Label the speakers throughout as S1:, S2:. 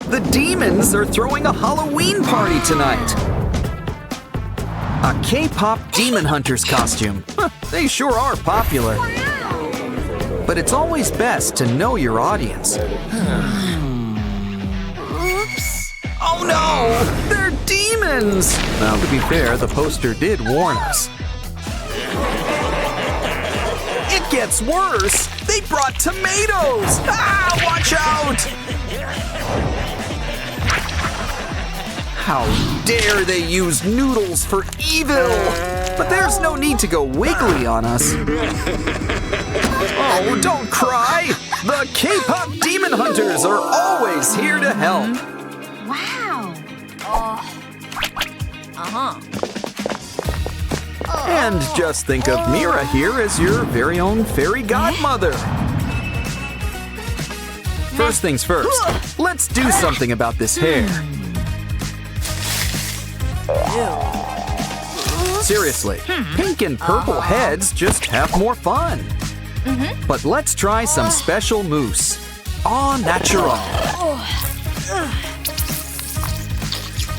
S1: The demons are throwing a Halloween party tonight! A K-pop Demon Hunters costume. They sure are popular. But it's always best to know your audience.
S2: Oops.
S1: Oh no! They're demons! Well, to be fair, the poster did warn us. It gets worse! They brought tomatoes! Ah, watch out! How dare they use noodles for evil! But there's no need to go wiggly on us. Oh, don't cry! The K-pop Demon Hunters are always here to help.
S2: Wow.
S1: And just think of Mira here as your very own fairy godmother. First things first, let's do something about this hair. Seriously, pink and purple heads just have more fun. But let's try some special mousse. Au natural.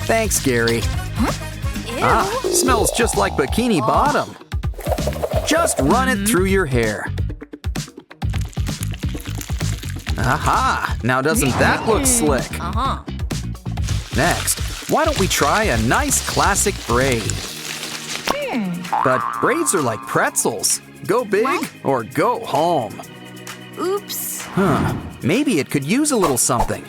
S1: Thanks, Gary. Ah, smells just like bikini bottom. Just run it through your hair. Aha! Now doesn't that look slick? Next, why don't we try a nice classic braid? But braids are like pretzels. Go big or go home.
S2: Oops.
S1: Maybe it could use a little something.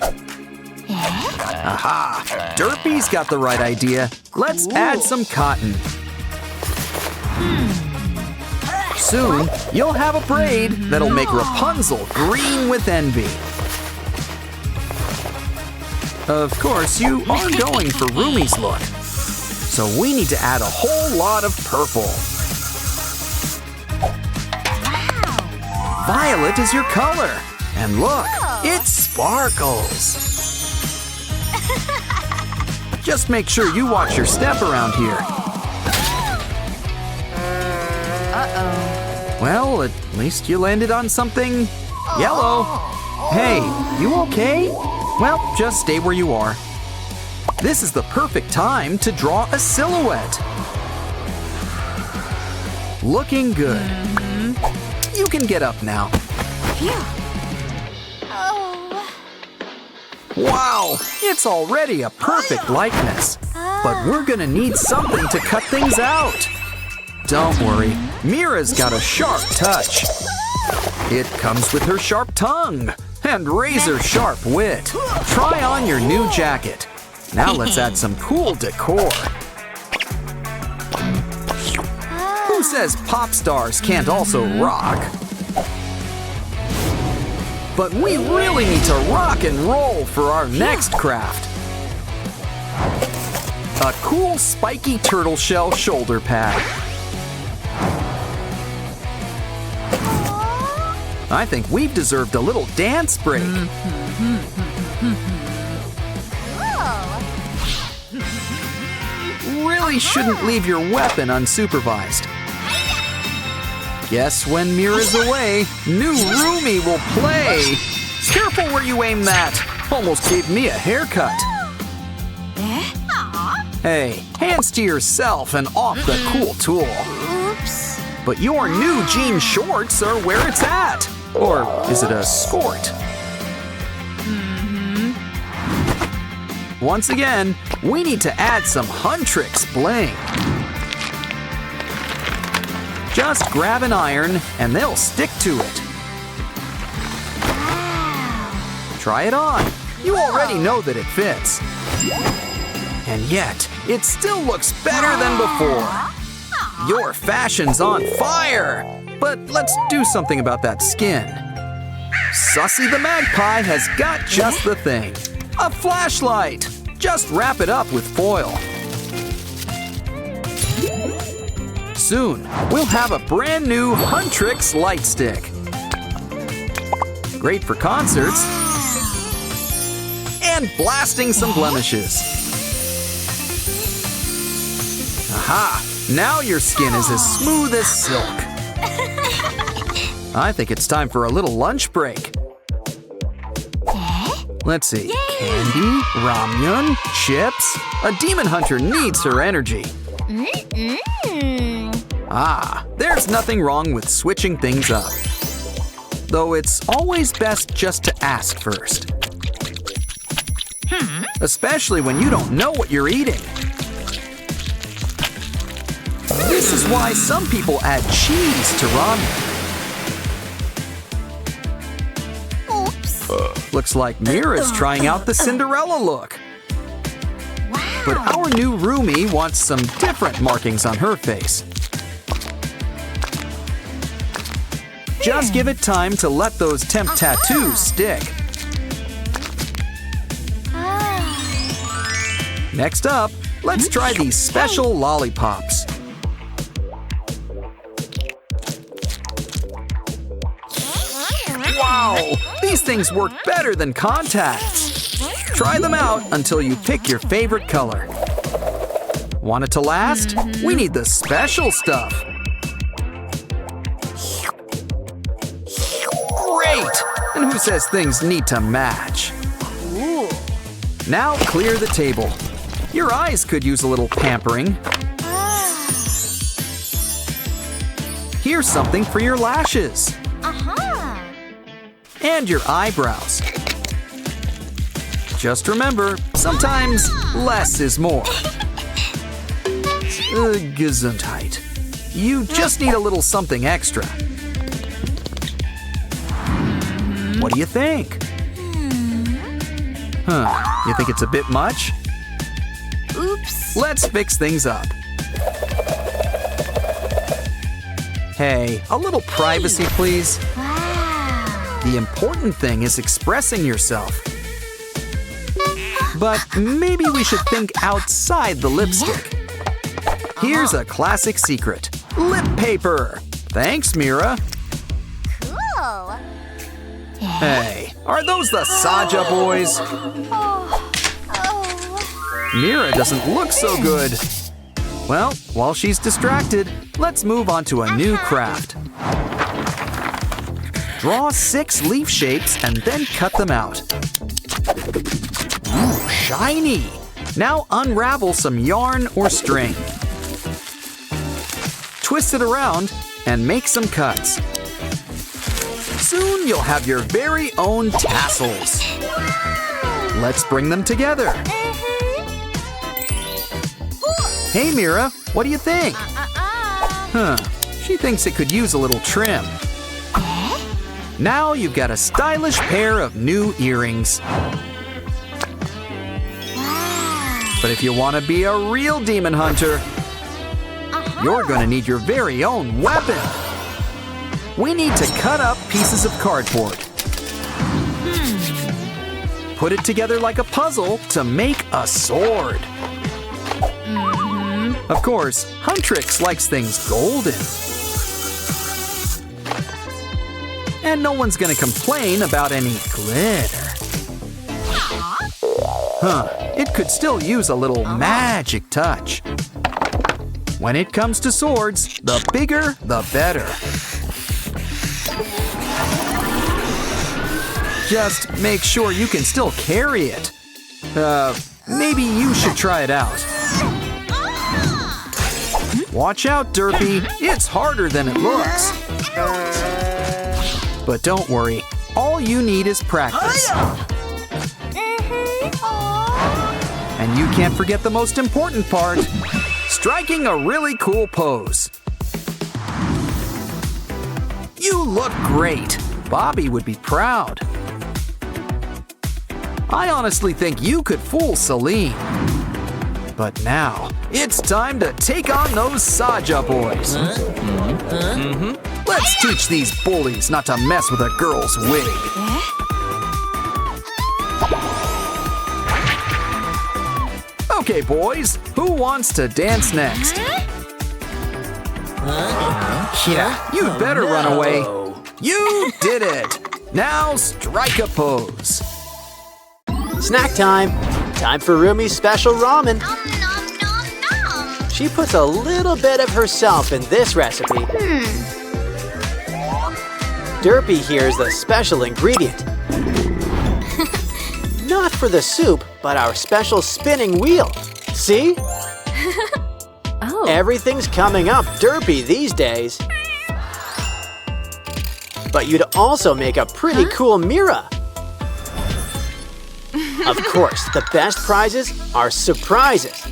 S1: Aha! Derpy's got the right idea. Let's add some cotton. Soon, you'll have a braid that'll make Rapunzel green with envy. Of course, you are going for Roomy's look. So we need to add a whole lot of purple. Violet is your color. And look, it sparkles. Just make sure you watch your step around here. Well, at least you landed on something yellow. Hey, you okay? Well, just stay where you are. This is the perfect time to draw a silhouette. Looking good. You can get up now. Wow, it's already a perfect likeness. But we're gonna need something to cut things out. Don't worry, Mira's got a sharp touch. It comes with her sharp tongue and razor-sharp wit. Try on your new jacket. Now let's add some cool decor. Who says pop stars can't also rock? But we really need to rock and roll for our next craft. A cool spiky turtle shell shoulder pad. I think we've deserved a little dance break. Really shouldn't leave your weapon unsupervised. Guess when Mira's away, new Roomy will play. Careful where you aim that. Almost gave me a haircut. Hey, hands to yourself and off the cool tool.
S2: Oops.
S1: But your new jean shorts are where it's at. Or is it a skort? Once again, we need to add some Huntrix bling. Just grab an iron and they'll stick to it. Try it on. You already know that it fits. And yet, it still looks better than before. Your fashion's on fire. But let's do something about that skin. Sussy the Magpie has got just the thing. A flashlight. Just wrap it up with foil. Soon, we'll have a brand new Huntrix light stick. Great for concerts and blasting some blemishes. Aha! Now your skin is as smooth as silk. I think it's time for a little lunch break. Let's see. Candy, ramen, chips. A demon hunter needs her energy. Ah, there's nothing wrong with switching things up. Though it's always best just to ask first. Especially when you don't know what you're eating. This is why some people add cheese to ramen.
S2: Oops.
S1: Looks like Mira's trying out the Cinderella look.
S2: Wow.
S1: But our new Roomy wants some different markings on her face. Just give it time to let those temp tattoos stick. Next up, let's try these special lollipops. Wow, these things work better than contacts. Try them out until you pick your favorite color. Want it to last? We need the special stuff. Great! And who says things need to match? Now clear the table. Your eyes could use a little pampering. Here's something for your lashes. And your eyebrows. Just remember, sometimes less is more. Gesundheit. You just need a little something extra. What do you think? You think it's a bit much?
S2: Oops.
S1: Let's fix things up. Hey, a little privacy, please.
S2: Wow.
S1: The important thing is expressing yourself. But maybe we should think outside the lipstick. Here's a classic secret. Lip paper. Thanks, Mira.
S2: Cool.
S1: Hey, are those the Saja boys? Mira doesn't look so good. Well, while she's distracted, let's move on to a new craft. Draw 6 leaf shapes and then cut them out. Ooh, shiny! Now unravel some yarn or string. Twist it around and make some cuts. Soon you'll have your very own tassels. Let's bring them together. Hey Mira, what do you think? She thinks it could use a little trim. Now you've got a stylish pair of new earrings. But if you want to be a real demon hunter, you're going to need your very own weapon. We need to cut up pieces of cardboard. Put it together like a puzzle to make a sword. Of course, Huntrix likes things golden. And no one's gonna complain about any glitter. It could still use a little magic touch. When it comes to swords, the bigger, the better. Just make sure you can still carry it. Maybe you should try it out. Watch out, Derpy. It's harder than it looks. But don't worry, all you need is practice. And you can't forget the most important part, striking a really cool pose. You look great. Bobby would be proud. I honestly think you could fool Celine. But now, it's time to take on those Saja boys. Let's teach these bullies not to mess with a girl's wig. Okay, boys, who wants to dance next? Yeah, you'd better run away. You did it! Now strike a pose.
S3: Snack time! Time for Roomy's special ramen.
S2: Nom, nom, nom, nom.
S3: She puts a little bit of herself in this recipe. Derpy here is the special ingredient. not for the soup, but our special spinning wheel. See?
S2: Oh.
S3: Everything's coming up derpy these days. But you'd also make a pretty cool Mira. Of course, the best prizes are surprises.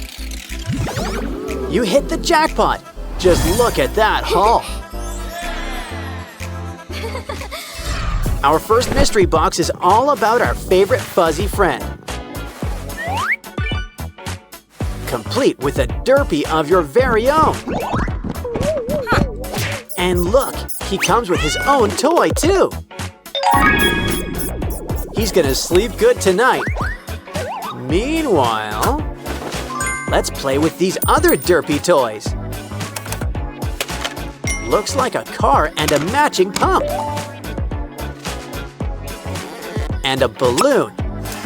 S3: You hit the jackpot. Just look at that haul. Our first mystery box is all about our favorite fuzzy friend. Complete with a derpy of your very own. And look, he comes with his own toy too. He's gonna sleep good tonight. Meanwhile, let's play with these other derpy toys. Looks like a car and a matching pump. And a balloon.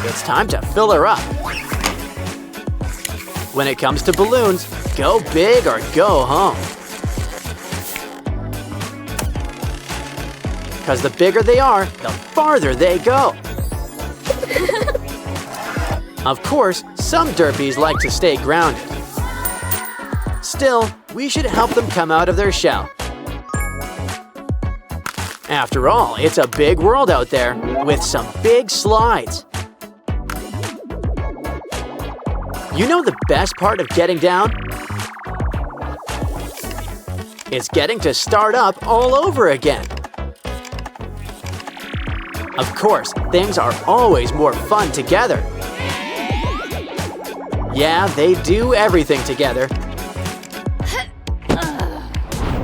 S3: It's time to fill her up. When it comes to balloons, go big or go home. Because the bigger they are, the farther they go. Of course, some derpies like to stay grounded. Still, we should help them come out of their shell. After all, it's a big world out there with some big slides. You know the best part of getting down? It's getting to start up all over again. Of course, things are always more fun together. Yeah, they do everything together.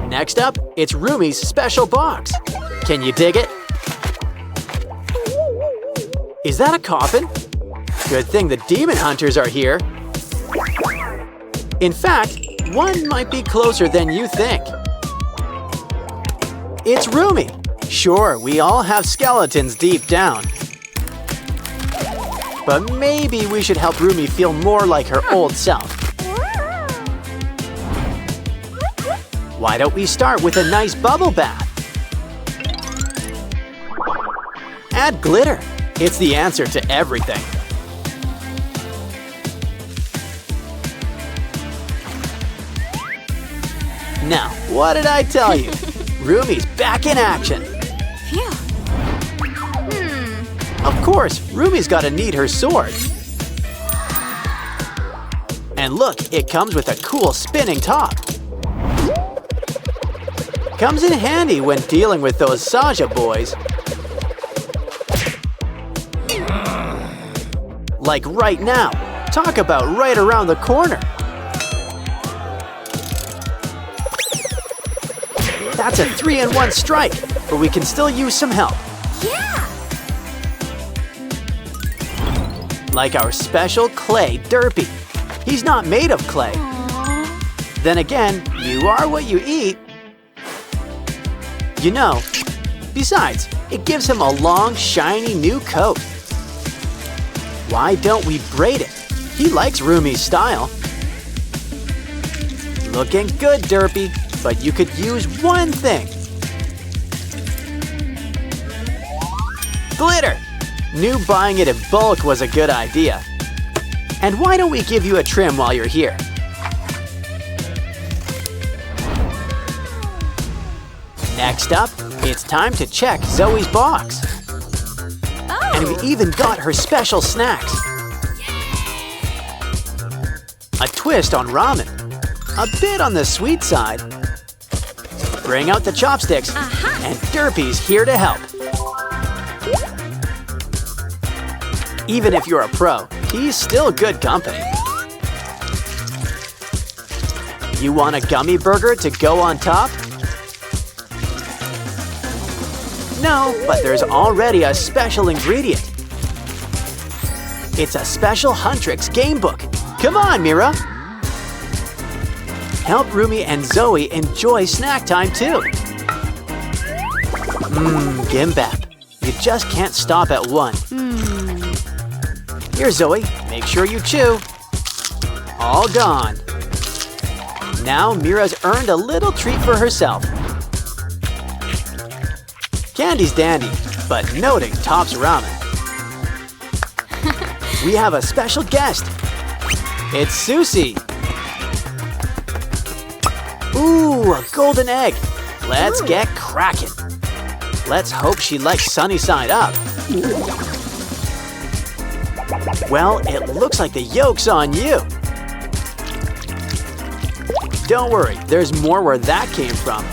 S3: Next up, it's Roomy's special box. Can you dig it? Is that a coffin? Good thing the demon hunters are here. In fact, one might be closer than you think. It's Roomy. Sure, we all have skeletons deep down. But maybe we should help Roomy feel more like her old self. Why don't we start with a nice bubble bath? Add glitter. It's the answer to everything. Now, what did I tell you? Roomy's back in action.
S2: Phew.
S3: Of course, Roomy's gotta need her sword. And look, it comes with a cool spinning top. Comes in handy when dealing with those Saja boys. Like right now. Talk about right around the corner. That's a 3-in-1 strike, but we can still use some help.
S2: Yeah.
S3: Like our special clay derpy. He's not made of clay.
S2: Aww.
S3: Then again, you are what you eat. You know, besides, it gives him a long, shiny new coat. Why don't we braid it? He likes Roomy's style. Looking good, derpy, but you could use one thing. Glitter! Knew buying it in bulk was a good idea. And why don't we give you a trim while you're here? Next up, it's time to check Zoe's box.
S2: Oh.
S3: And we even got her special snacks. A twist on ramen. A bit on the sweet side. Bring out the chopsticks, and Derpy's here to help. Even if you're a pro, he's still good company. You want a gummy burger to go on top? No, but there's already a special ingredient. It's a special Huntrix game book. Come on, Mira. Help Roomy and Zoe enjoy snack time too. Gimbap. You just can't stop at one. Here, Zoe, make sure you chew. All gone. Now Mira's earned a little treat for herself. Candy's dandy, but noting tops ramen. We have a special guest. It's Susie. Ooh, a golden egg. Let's get cracking. Let's hope she likes sunny side up. Well, it looks like the yolk's on you. Don't worry, there's more where that came from.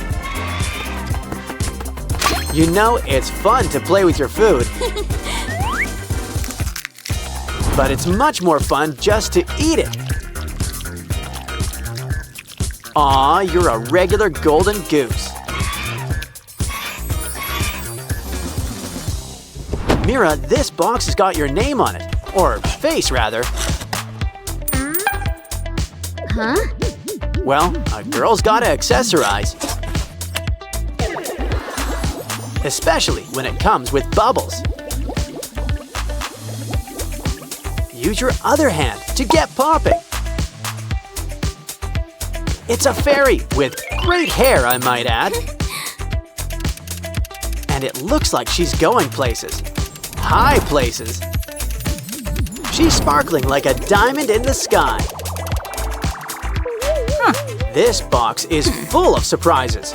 S3: You know, it's fun to play with your food. But it's much more fun just to eat it. Aw, you're a regular golden goose. Mira, this box has got your name on it. Or face, rather.
S2: Huh?
S3: Well, a girl's gotta accessorize. Especially when it comes with bubbles. Use your other hand to get popping. It's a fairy with great hair, I might add. And it looks like she's going places. High places. She's sparkling like a diamond in the sky. This box is full of surprises.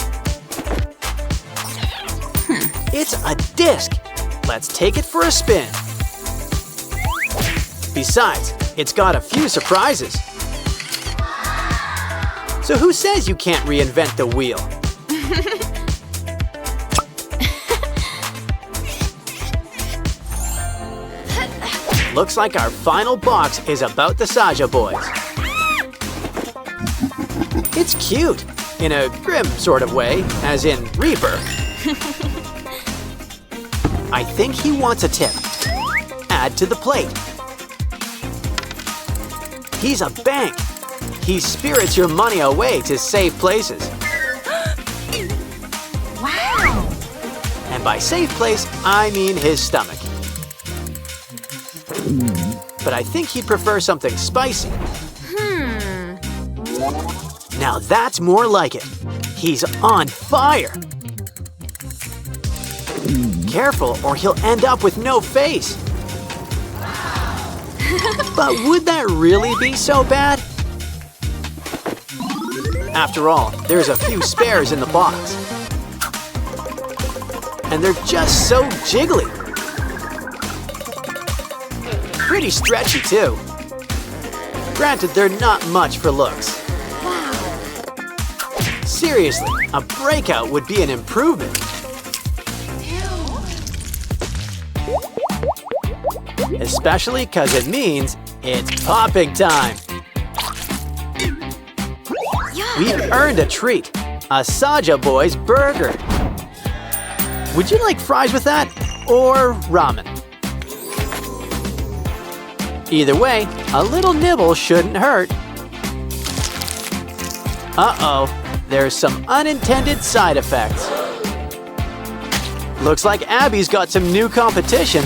S3: It's a disc. Let's take it for a spin. Besides, it's got a few surprises. So who says you can't reinvent the wheel? Looks like our final box is about the Saja boys. It's cute, in a grim sort of way, as in Reaper. I think he wants a tip. Add to the plate. He's a bank. He spirits your money away to safe places.
S2: Wow!
S3: And by safe place, I mean his stomach. But I think he'd prefer something spicy. Now that's more like it. He's on fire. Careful, or he'll end up with no face. But would that really be so bad? After all, there's a few spares in the box. And they're just so jiggly. Pretty stretchy, too. Granted, they're not much for looks. Seriously, a breakout would be an improvement. Especially because it means it's popping time. We've earned a treat, a Saja Boys burger. Would you like fries with that, or ramen? Either way, a little nibble shouldn't hurt. Uh-oh, there's some unintended side effects. Looks like Abby's got some new competition.